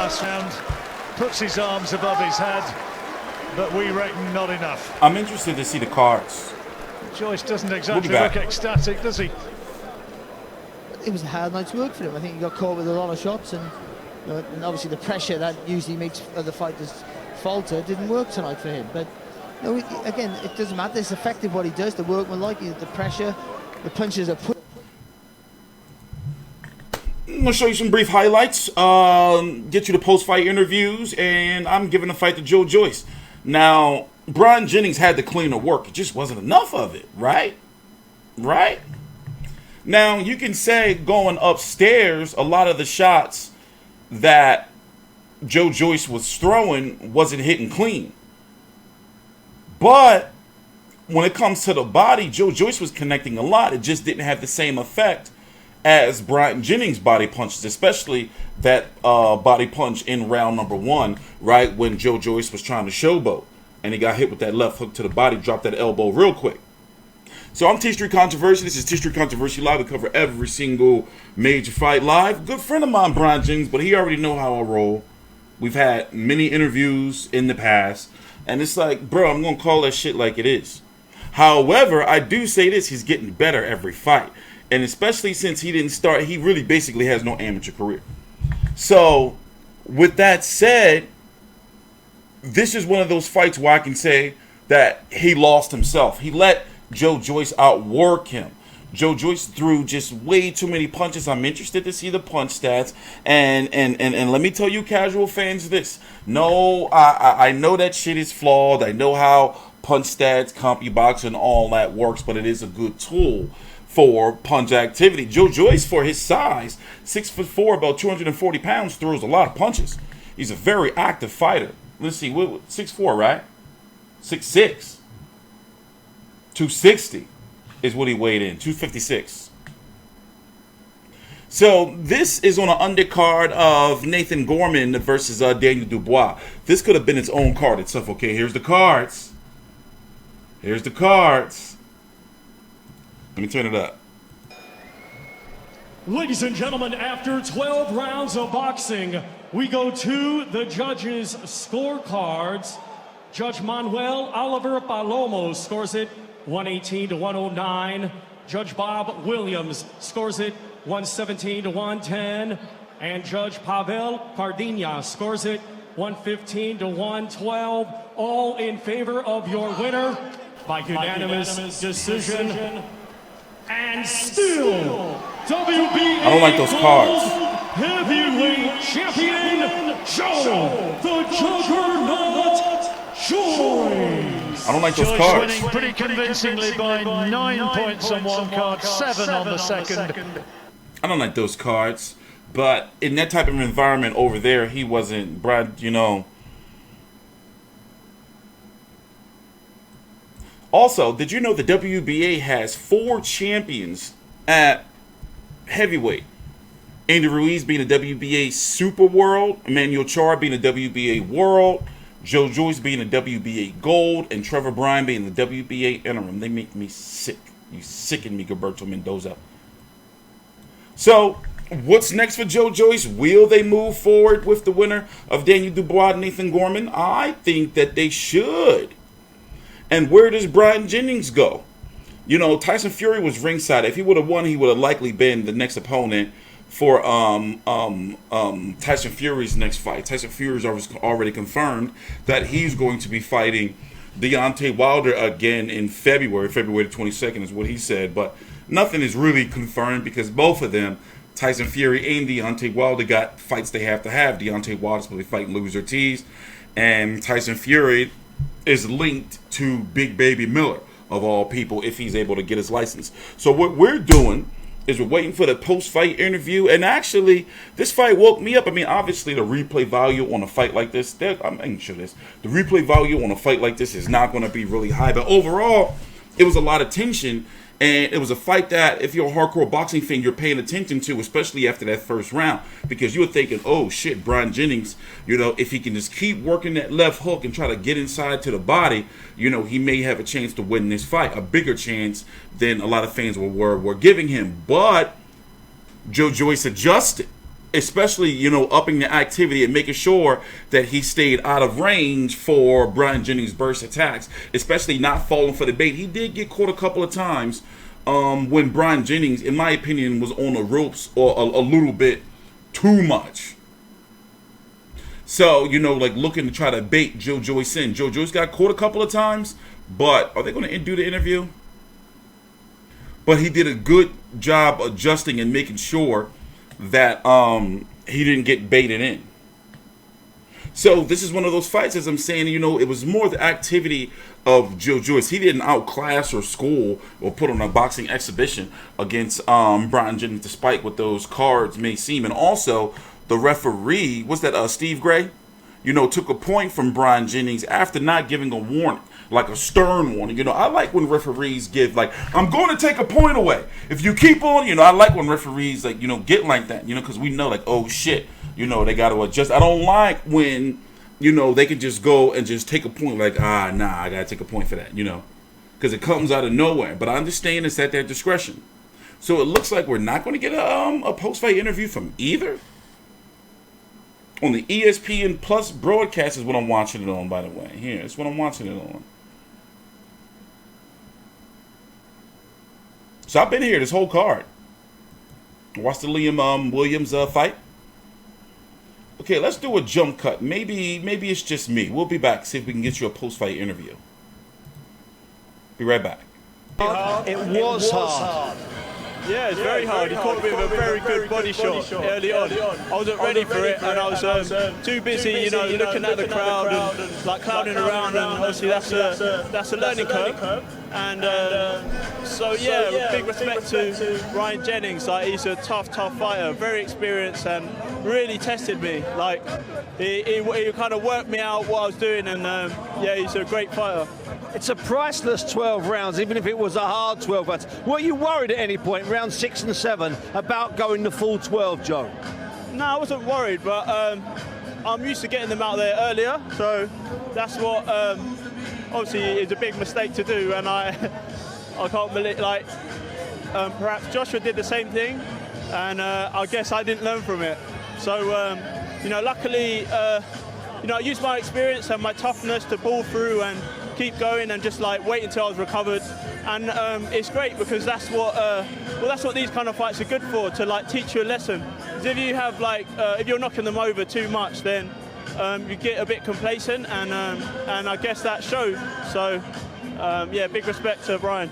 last round, puts his arms above his head, but we reckon not enough. I'm interested to see the cards. Joyce doesn't exactly look ecstatic, does he? It was a hard night's work for him. I think he got caught with a lot of shots, and, and obviously the pressure that usually makes other fighters falter didn't work tonight for him. But again, it doesn't matter. It's effective what he does. The workmanlike, the pressure, the punches are put. I'm going to show you some brief highlights, get you the post-fight interviews, and I'm giving the fight to Joyce. Now, Bryant Jennings had to clean the work. It just wasn't enough of it, right? Right? Now, you can say going upstairs, a lot of the shots that Joyce was throwing wasn't hitting clean. But when it comes to the body, Joyce was connecting a lot. It just didn't have the same effect as Bryant Jennings' body punches, especially that body punch in round number 1, right, when Joyce was trying to showboat. And he got hit with that left hook to the body, dropped that elbow real quick. So I'm TstreeT Controversy. This is TstreeT Controversy Live. We cover every single major fight live. Good friend of mine, Bryant Jennings, but he already know how I roll. We've had many interviews in the past. And it's like, bro, I'm going to call that shit like it is. However, I do say this, he's getting better every fight. And especially since he didn't start, he really basically has no amateur career. So, with that said, this is one of those fights where I can say that he lost himself. He let Joyce outwork him. Joyce threw just way too many punches. I'm interested to see the punch stats. And let me tell you casual fans this. No, I know that shit is flawed. I know how punch stats, CompuBox, and all that works, but it is a good tool for punch activity. Joyce, for his size, 6'4", about 240 pounds, throws a lot of punches. He's a very active fighter. Let's see, 6'4", right? 6'6". 260 is what he weighed in, 256. So this is on an undercard of Nathan Gorman versus Daniel Dubois. This could have been its own card itself. Okay, here's the cards. Here's the cards. Let me turn it up. Ladies and gentlemen, after 12 rounds of boxing, we go to the judges' scorecards. Judge Manuel Oliver Palomo scores it 118 to 109. Judge Bob Williams scores it 117 to 110. And Judge Pavel Cardenas scores it 115 to 112. All in favor of your winner by unanimous decision. And still, WBA I don't like those cards. Heavyweight Champion Joe the Juggernaut Joyce. I don't like those Joyce cards. winning pretty convincingly by 9 points on one card, 7 on the second. I don't like those cards. But in that type of environment over there, he wasn't, Brad, you know. Also, did you know the WBA has 4 champions at heavyweight? Andy Ruiz being the WBA Super World, Emmanuel Charr being the WBA World, Joyce being the WBA Gold, and Trevor Bryant being the WBA Interim. They make me sick. You sicken me, Gilberto Mendoza. So, what's next for Joyce? Will they move forward with the winner of Daniel Dubois and Nathan Gorman? I think that they should. And where does Bryant Jennings go? You know, Tyson Fury was ringside. If he would have won, he would have likely been the next opponent for Tyson Fury's next fight. Tyson Fury's already confirmed that he's going to be fighting Deontay Wilder again in February. February the 22nd is what he said. But nothing is really confirmed because both of them, Tyson Fury and Deontay Wilder, got fights they have to have. Deontay Wilder's will be fighting Luis Ortiz, and Tyson Fury is linked to Big Baby Miller, of all people, if he's able to get his license. So what we're doing is we're waiting for the post-fight interview. And actually, this fight woke me up. I mean, obviously, the replay value on a fight like this, I'm making sure this, the replay value on a fight like this is not going to be really high. But overall, it was a lot of tension. And it was a fight that, if you're a hardcore boxing fan, you're paying attention to, especially after that first round. Because you were thinking, oh, shit, Bryant Jennings, you know, if he can just keep working that left hook and try to get inside to the body, you know, he may have a chance to win this fight. A bigger chance than a lot of fans were giving him. But Joyce adjusted. especially, you know, upping the activity and making sure that he stayed out of range for Bryant Jennings' burst attacks, especially not falling for the bait. He did get caught a couple of times when Bryant Jennings, in my opinion, was on the ropes or a little bit too much. So, you know, like looking to try to bait Joe Joyce in. Joe Joyce got caught a couple of times, but are they going to do the interview? But he did a good job adjusting and making sure that he didn't get baited in. So this is one of those fights, as I'm saying, you know, it was more the activity of Joe Joyce. He didn't outclass or school or put on a boxing exhibition against Bryant Jennings, despite what those cards may seem. And also, the referee, was that Steve Gray? You know, took a point from Bryant Jennings after not giving a warning, like a stern warning. You know, I like when referees give, like, I'm going to take a point away. If you keep on, you know, I like when referees, like, you know, get like that, you know, because we know, like, oh, shit, you know, they got to adjust. I don't like when, you know, they can just go and just take a point, like, nah, I got to take a point for that, you know, because it comes out of nowhere. But I understand it's at their discretion. So it looks like we're not going to get a post-fight interview from either. On the ESPN Plus broadcast is what I'm watching it on, by the way. Here, it's what I'm watching it on. So I've been here this whole card. Watched the Liam Williams fight. Okay, let's do a jump cut. Maybe it's just me. We'll be back, see if we can get you a post-fight interview. Be right back. It was hard. Yeah, it's very hard. He caught me with a very good body shot early on. I wasn't ready for it, and I was too busy, you know, looking at the crowd and like clowning around. And obviously that's a learning curve. And so yeah, big respect to Bryant Jennings. Like, he's a tough fighter, very experienced, and really tested me. Like he kind of worked me out what I was doing, and yeah, he's a great fighter. It's a priceless 12 rounds, even if it was a hard 12 rounds. Were you worried at any point, round 6 and 7, about going the full 12, Joe? No, I wasn't worried, but I'm used to getting them out there earlier, so that's what obviously is a big mistake to do, and I can't believe, like, perhaps Joshua did the same thing, and I guess I didn't learn from it. So, you know, luckily, you know, I used my experience and my toughness to pull through and keep going and just like wait until I was recovered, and it's great because that's what that's what these kind of fights are good for, to like teach you a lesson. Because if you have like if you're knocking them over too much, then you get a bit complacent, and I guess that showed. So yeah, big respect to Bryant.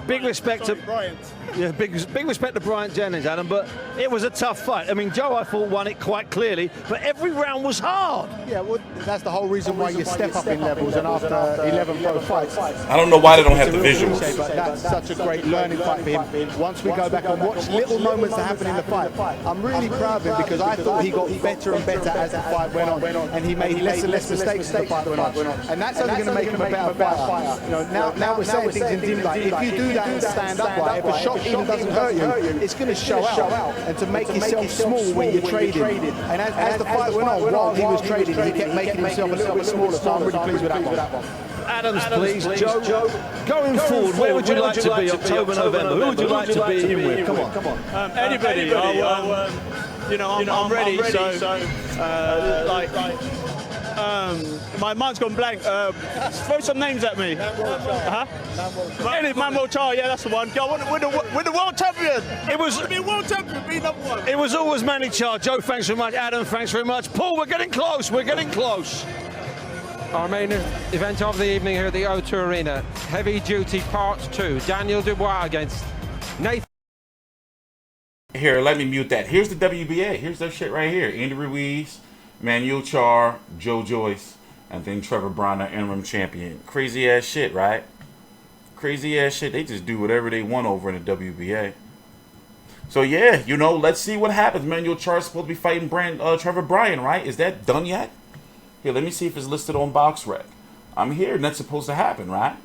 Big respect to Bryant. Yeah, big respect to Bryant Jennings, Adam, but it was a tough fight. I mean, Joe, I thought, won it quite clearly, but every round was hard. Yeah, well, that's the whole reason why you step up in levels, and after 11 pro fights. I don't know why they don't have the visuals. But that's such a great learning fight for him. Once we go back and watch little moments that happen in the fight, I'm really proud of him because I thought he got better and better as the fight went on, and he made less and less mistakes as the fight went on. And that's only going to make him a better fighter. You know, now we're saying things in dim, like if you do that and stand up right, if a shot even doesn't hurt you, it's going to show out. And to make yourself small when you're trading. And as the fight went on, while he was trading, he kept making himself a little bit smaller. So I'm really pleased with that one. Adams, please. Joe, going forward, where would you like to be October, November? Who would you like to be in with? Come on. Anybody. You know, I'm ready. So, my mind's gone blank. Throw some names at me. Manuel Charr, yeah, that's the one. Go on, win the world champion. It was be world champion, be number one. It was always Manny Charr. Joe, thanks very much. Adam, thanks very much. Paul, we're getting close. Our main event of the evening here at the O2 Arena. Heavy Duty Part 2. Daniel Dubois against Nathan. Here, let me mute that. Here's the WBA. Here's their shit right here. Andy Ruiz, Manuel Charr, Joe Joyce, and then Trevor Bryant, interim champion. Crazy ass shit, right? Crazy ass shit. They just do whatever they want over in the WBA. So yeah, you know, let's see what happens. Manuel Charr is supposed to be fighting Trevor Bryant, right? Is that done yet? Here, let me see if it's listed on BoxRec. I'm here, and that's supposed to happen, right?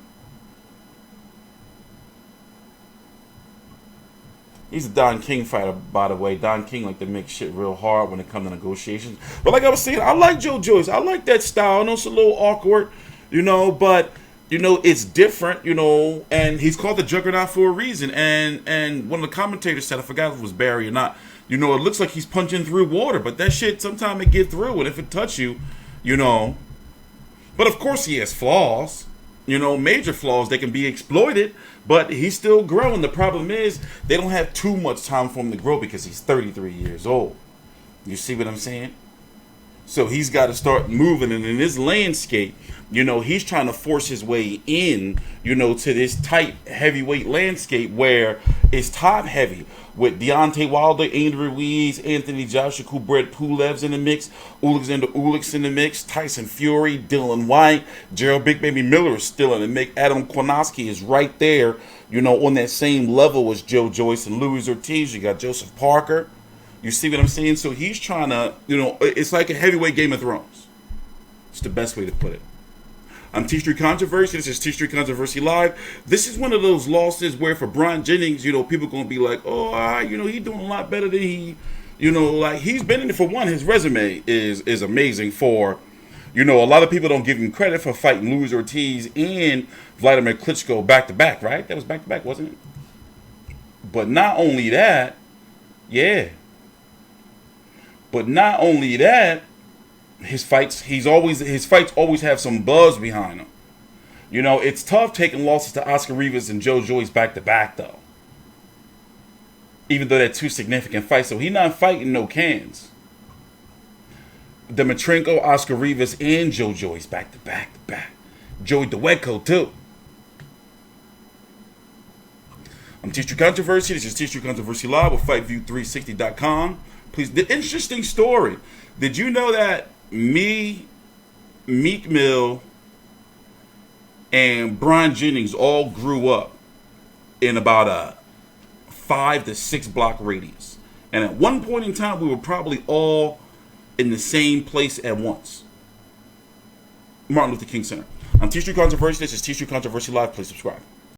He's a Don King fighter, by the way. Don King like to make shit real hard when it comes to negotiations. But like I was saying, I like Joe Joyce. I like that style. I know it's a little awkward, you know, but, you know, it's different, you know, and he's called the Juggernaut for a reason. And one of the commentators said, I forgot if it was Barry or not, You know, it looks like he's punching through water, but that shit, sometimes it get through, and if it touch you, you know. But of course he has flaws, you know, major flaws. They can be exploited, but he's still growing. The problem is they don't have too much time for him to grow because he's 33 years old. You see what I'm saying? So he's got to start moving, and in this landscape, you know, he's trying to force his way in, you know, to this tight heavyweight landscape where it's top heavy with Deontay Wilder, Andrew Ruiz, Anthony Joshua, Kubrat Pulev's in the mix, Alexander Ulik's in the mix, Tyson Fury, Dylan White, Gerald Big Baby Miller is still in the mix, Adam Kornowski is right there, you know, on that same level as Joe Joyce and Luis Ortiz. You got Joseph Parker. You see what I'm saying? So he's trying to, you know, it's like a heavyweight Game of Thrones. It's the best way to put it. I'm TstreeT Controversy. This is TstreeT Controversy Live. This is one of those losses where for Bryant Jennings, you know, people going to be like, oh, you know, he's doing a lot better than he, you know, like he's been in it. For one, his resume is amazing. For, you know, a lot of people don't give him credit for fighting Luis Ortiz and Vladimir Klitschko back-to-back, right? That was back-to-back, wasn't it? But not only that, yeah. But not only that, his fights always have some buzz behind them. You know, it's tough taking losses to Oscar Rivas and Joe Joyce back to back though. Even though they're two significant fights, so he's not fighting no cans. Dimitrenko, Oscar Rivas, and Joe Joyce back to back. Joey DeWedko too. I'm TstreeT Controversy. This is TstreeT Controversy Live with FightView360.com. Please, the interesting story. Did you know that Meek Mill and Bryant Jennings all grew up in about a 5 to 6 block radius? And at one point in time, we were probably all in the same place at once. Martin Luther King Center. I'm TstreeT Controversy. This is TstreeT Controversy Live. Please subscribe.